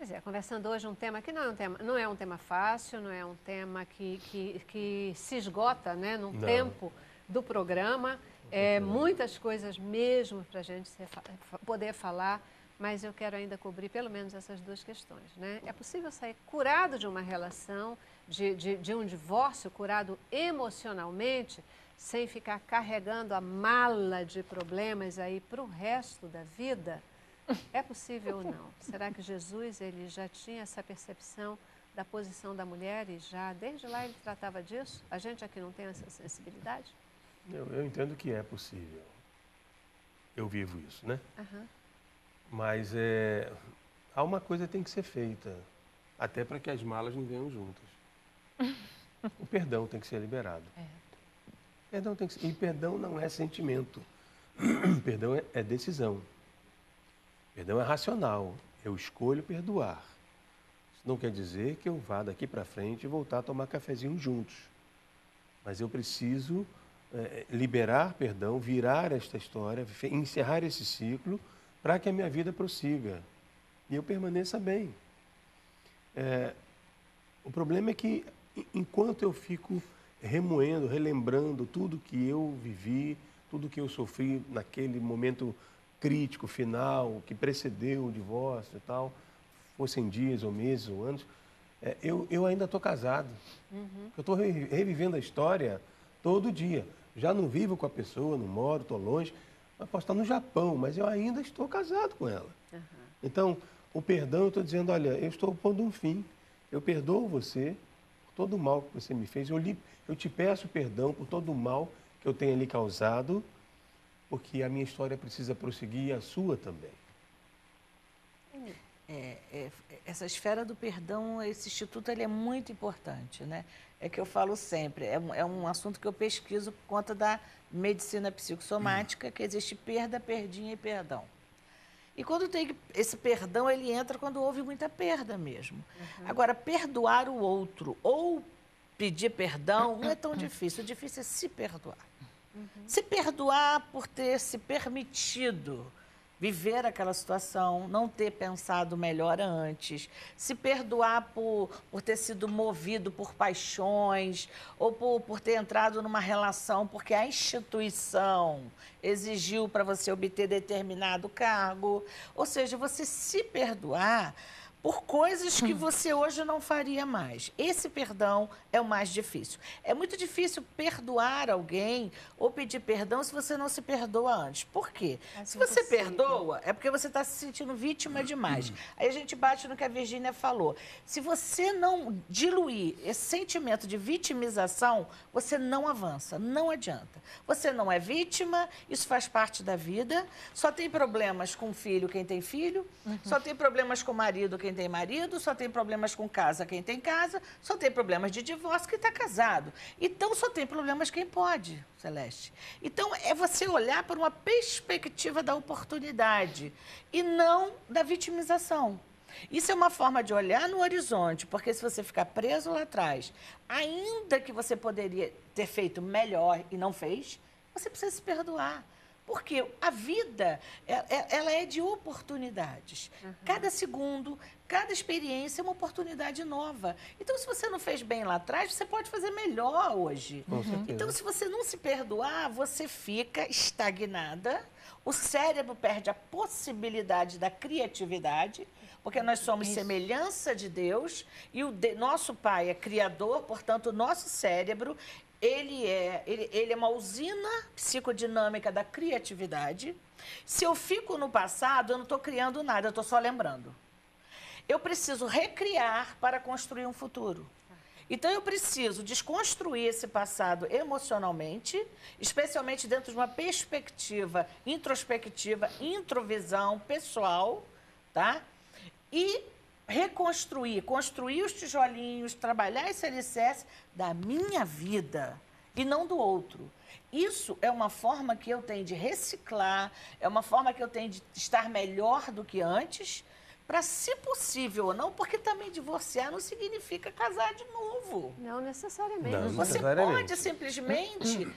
Pois é, conversando hoje um tema que não é um tema fácil, não é um tema que se esgota, né, num tempo do programa. Muitas coisas mesmo para a gente poder falar, mas eu quero ainda cobrir pelo menos essas duas questões, né? É possível sair curado de uma relação, de um divórcio, curado emocionalmente, sem ficar carregando a mala de problemas aí para o resto da vida? É possível ou não? Será que Jesus ele já tinha essa percepção da posição da mulher e já desde lá ele tratava disso? A gente aqui não tem essa sensibilidade? Eu entendo que é possível. Eu vivo isso, né? Uhum. Mas há uma coisa que tem que ser feita, até para que as malas não venham juntas. O perdão tem que ser liberado. Perdão tem que ser, e perdão não é sentimento. Perdão é decisão. Perdão é racional. Eu escolho perdoar. Isso não quer dizer que eu vá daqui para frente e voltar a tomar cafezinho juntos. Mas eu preciso liberar perdão, virar esta história, encerrar esse ciclo para que a minha vida prossiga e eu permaneça bem. O problema é que enquanto eu fico remoendo, relembrando tudo que eu vivi, tudo que eu sofri naquele momento crítico, final, que precedeu o divórcio e tal, fossem dias ou meses ou anos, eu ainda estou casado. Eu estou revivendo a história todo dia. Já não vivo com a pessoa, não moro, estou longe. Eu posso estar no Japão, mas eu ainda estou casado com ela. Então, o perdão, eu estou dizendo, olha, eu estou pondo um fim. Eu perdoo você por todo o mal que você me fez. Eu te peço perdão por todo o mal que eu tenha lhe causado, porque a minha história precisa prosseguir e a sua também. Essa esfera do perdão, esse instituto, ele é muito importante, né? É que eu falo sempre, é um assunto que eu pesquiso por conta da medicina psicossomática, que existe perda, perdinha e perdão. E quando tem esse perdão, ele entra quando houve muita perda mesmo. Agora, perdoar o outro ou pedir perdão não é tão difícil. O difícil é se perdoar. Se perdoar por ter se permitido viver aquela situação, não ter pensado melhor antes, se perdoar por ter sido movido por paixões ou por ter entrado numa relação porque a instituição exigiu para você obter determinado cargo. Ou seja, você se perdoar por coisas que você hoje não faria mais. Esse perdão é o mais difícil. É muito difícil perdoar alguém ou pedir perdão se você não se perdoa antes. Por quê? Se você perdoa, é porque você está se sentindo vítima demais. Aí a gente bate no que a Virgínia falou. Se você não diluir esse sentimento de vitimização, você não avança, não adianta. Você não é vítima, isso faz parte da vida. Só tem problemas com filho quem tem filho, só tem problemas com marido quem tem marido, só tem problemas com casa quem tem casa, só tem problemas de divórcio quem está casado. Então, só tem problemas quem pode, Celeste. Então, é você olhar para uma perspectiva da oportunidade e não da vitimização. Isso é uma forma de olhar no horizonte, porque se você ficar preso lá atrás, ainda que você poderia ter feito melhor e não fez, você precisa se perdoar. Porque a vida, ela é de oportunidades. Cada segundo, cada experiência é uma oportunidade nova. Então, se você não fez bem lá atrás, você pode fazer melhor hoje. Então, se você não se perdoar, você fica estagnada, o cérebro perde a possibilidade da criatividade, porque nós somos semelhança de Deus e nosso Pai é criador, portanto, o nosso cérebro ele é uma usina psicodinâmica da criatividade. Se eu fico no passado, eu não estou criando nada, eu estou só lembrando. Eu preciso recriar para construir um futuro. Então, eu preciso desconstruir esse passado emocionalmente, especialmente dentro de uma perspectiva introspectiva, introvisão pessoal, tá? E reconstruir, construir os tijolinhos, trabalhar esse alicerce da minha vida e não do outro. Isso é uma forma que eu tenho de reciclar, é uma forma que eu tenho de estar melhor do que antes, para, se possível ou não, porque também divorciar não significa casar de novo. Não necessariamente. Não Você necessariamente. pode simplesmente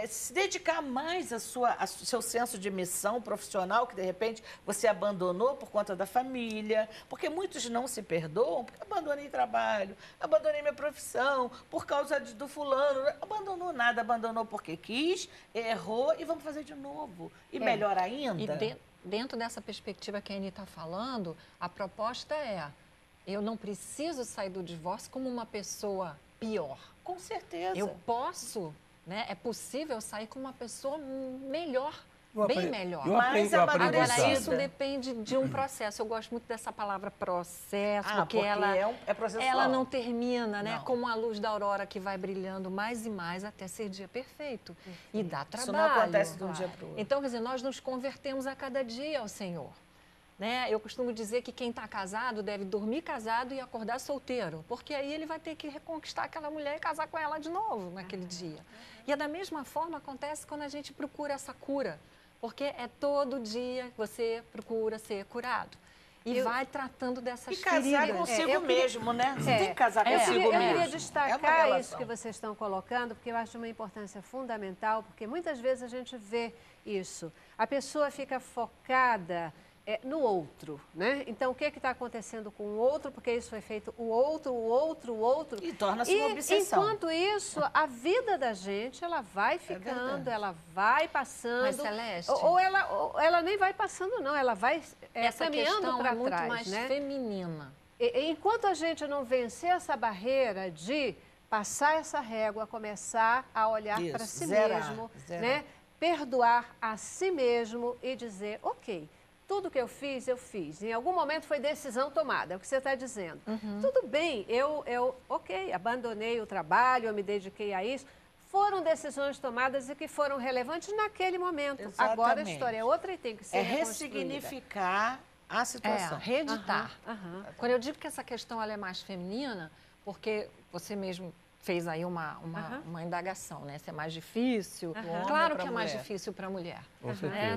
se dedicar mais ao seu senso de missão profissional, que de repente você abandonou por conta da família, porque muitos não se perdoam, porque abandonei trabalho, abandonei minha profissão, por causa do fulano, abandonou nada, abandonou porque quis, errou e vamos fazer de novo. E melhor ainda... Dentro dessa perspectiva que a Anny está falando, a proposta eu não preciso sair do divórcio como uma pessoa pior. Com certeza. Eu posso, né? É possível sair como uma pessoa melhor, bem melhor. Mas agora, isso depende de um processo. Eu gosto muito dessa palavra processo, porque ela não termina, né? Não. Como a luz da aurora que vai brilhando mais e mais até ser dia perfeito. E dá trabalho. Isso não acontece de um dia para o outro. Então, quer dizer, nós nos convertemos a cada dia ao Senhor. Né? Eu costumo dizer que quem está casado deve dormir casado e acordar solteiro, porque aí ele vai ter que reconquistar aquela mulher e casar com ela de novo naquele dia. E da mesma forma acontece quando a gente procura essa cura, porque é todo dia que você procura ser curado. E vai tratando dessas feridas. E casar consigo mesmo, né? Você tem que casar consigo mesmo. Eu queria destacar isso que vocês estão colocando, porque eu acho uma importância fundamental, porque muitas vezes a gente vê isso. A pessoa fica focada no outro, né? Então, o que está acontecendo com o outro? Porque isso foi feito o outro. E torna-se uma obsessão. Enquanto isso, a vida da gente, ela vai ficando, ela vai passando. Mas, Celeste... Ou ela nem vai passando, não. Ela vai caminhando para trás, é muito mais né? feminina. Enquanto a gente não vencer essa barreira de passar essa régua, começar a olhar para si mesmo, né? Perdoar a si mesmo e dizer, ok, tudo que eu fiz, eu fiz. Em algum momento foi decisão tomada, é o que você está dizendo. Tudo bem, ok, abandonei o trabalho, eu me dediquei a isso. Foram decisões tomadas e que foram relevantes naquele momento. Exatamente. Agora a história é outra e tem que ser ressignificar a situação. Reeditar. Quando eu digo que essa questão ela é mais feminina, porque você mesmo fez aí uma indagação, né? Se é mais difícil. Claro que é mais difícil para a mulher.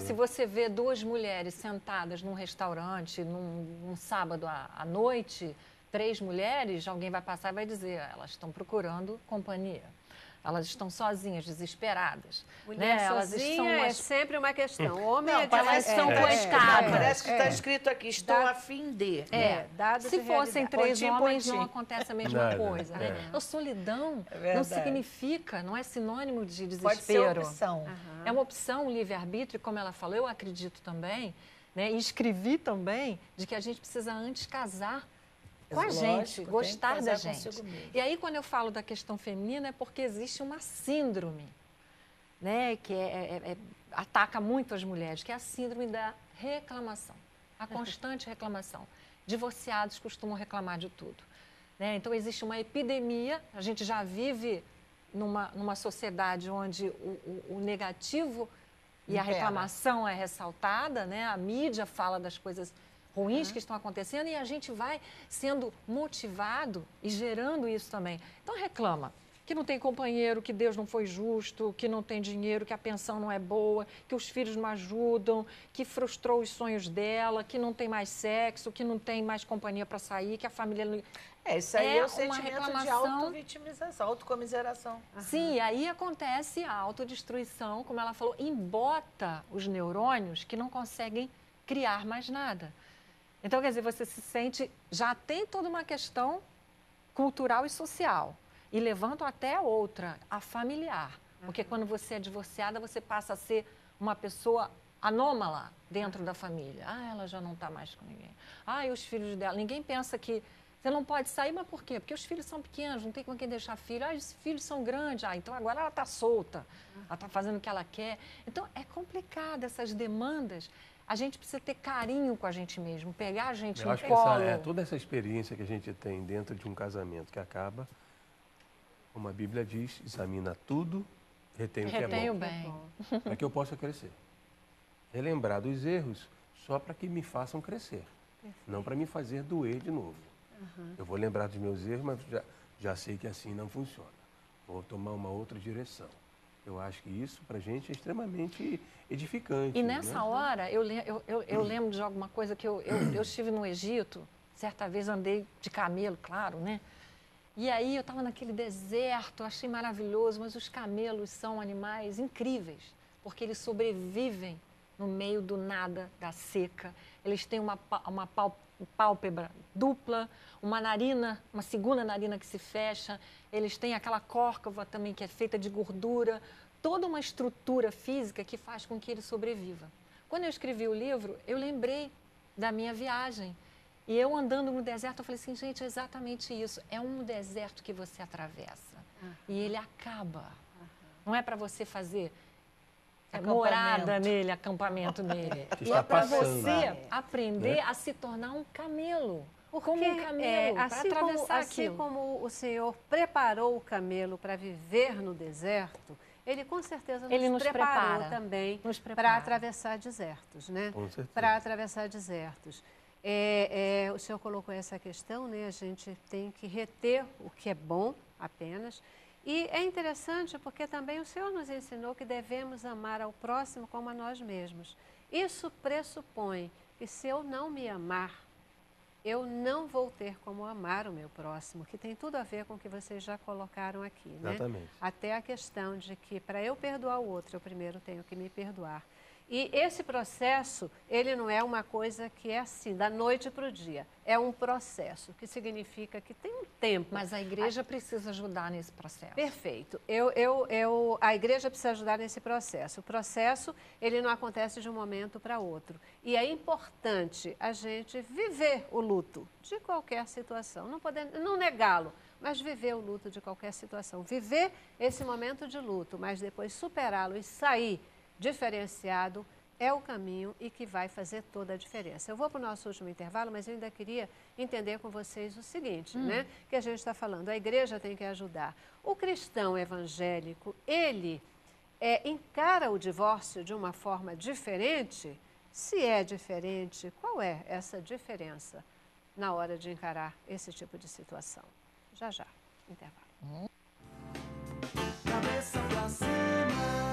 Se você vê duas mulheres sentadas num restaurante, num sábado à noite, 3 mulheres, alguém vai passar e vai dizer, elas estão procurando companhia. Elas estão sozinhas, desesperadas. Mulher sozinha é sempre uma questão. O homem elas são coitadas. Parece que está escrito aqui, estou a fim de. Se fossem 3 homens, não acontece a mesma coisa. Né? A solidão não significa, não é sinônimo de desespero. Pode ser opção. É uma opção, um livre-arbítrio, como ela falou, eu acredito também, né? E escrevi também, de que a gente precisa antes casar com a gente, gostar da gente. E aí, quando eu falo da questão feminina, é porque existe uma síndrome, né, que ataca muito as mulheres, que é a síndrome da reclamação, a constante reclamação. Divorciados costumam reclamar de tudo. Né? Então, existe uma epidemia, a gente já vive numa sociedade onde o negativo e a reclamação é ressaltada, né? A mídia fala das coisas ruins que estão acontecendo e a gente vai sendo motivado e gerando isso também. Então reclama que não tem companheiro, que Deus não foi justo, que não tem dinheiro, que a pensão não é boa, que os filhos não ajudam, que frustrou os sonhos dela, que não tem mais sexo, que não tem mais companhia para sair, que a família não... Isso aí é o sentimento de auto-vitimização, autocomiseração. Sim, e aí acontece a autodestruição, como ela falou, embota os neurônios que não conseguem criar mais nada. Então, quer dizer, você se sente, já tem toda uma questão cultural e social. E levanto até outra, a familiar. Porque quando você é divorciada, você passa a ser uma pessoa anômala dentro da família. Ela já não está mais com ninguém. E os filhos dela. Ninguém pensa que você não pode sair, mas por quê? Porque os filhos são pequenos, não tem com quem deixar filho. Os filhos são grandes, então agora ela está solta. Ela está fazendo o que ela quer. Então, é complicado essas demandas. A gente precisa ter carinho com a gente mesmo, pegar a gente no colo. Toda essa experiência que a gente tem dentro de um casamento que acaba, como a Bíblia diz, examina tudo, retém o que é bom. Retém o bem. Para que eu possa crescer. Relembrar dos erros só para que me façam crescer, não para me fazer doer de novo. Eu vou lembrar dos meus erros, mas já sei que assim não funciona. Vou tomar uma outra direção. Eu acho que isso, para a gente, é extremamente edificante. E nessa hora, eu lembro de alguma coisa que eu estive no Egito, certa vez andei de camelo, claro, né? E aí eu estava naquele deserto, achei maravilhoso, mas os camelos são animais incríveis, porque eles sobrevivem no meio do nada, da seca. Eles têm uma pálpebra dupla, uma narina, uma segunda narina que se fecha, eles têm aquela córcova também que é feita de gordura, toda uma estrutura física que faz com que ele sobreviva. Quando eu escrevi o livro, eu lembrei da minha viagem. E eu andando no deserto, eu falei assim, gente, é exatamente isso. É um deserto que você atravessa e ele acaba. Não é para você fazer morada nele, acampamento nele. E é para você aprender a se tornar um camelo. Como um camelo, para atravessar aquilo. Assim como o Senhor preparou o camelo para viver no deserto, Ele com certeza nos preparou também para atravessar desertos, né? Com certeza. Para atravessar desertos. O senhor colocou essa questão, né? A gente tem que reter o que é bom apenas. E é interessante porque também o Senhor nos ensinou que devemos amar ao próximo como a nós mesmos. Isso pressupõe que se eu não me amar, eu não vou ter como amar o meu próximo, que tem tudo a ver com o que vocês já colocaram aqui, né? Exatamente. Até a questão de que para eu perdoar o outro, eu primeiro tenho que me perdoar. E esse processo, ele não é uma coisa que é assim, da noite para o dia. É um processo, que significa que tem um tempo. Mas a igreja precisa ajudar nesse processo. Perfeito. A igreja precisa ajudar nesse processo. O processo, ele não acontece de um momento para outro. E é importante a gente viver o luto de qualquer situação. Não negá-lo, mas viver o luto de qualquer situação. Viver esse momento de luto, mas depois superá-lo e sair diferenciado é o caminho e que vai fazer toda a diferença. Eu vou para o nosso último intervalo, mas eu ainda queria entender com vocês o seguinte, né? Que a gente está falando, a igreja tem que ajudar. O cristão evangélico, ele encara o divórcio de uma forma diferente? Se é diferente, qual é essa diferença na hora de encarar esse tipo de situação? Já, intervalo. Cabeça pra cima.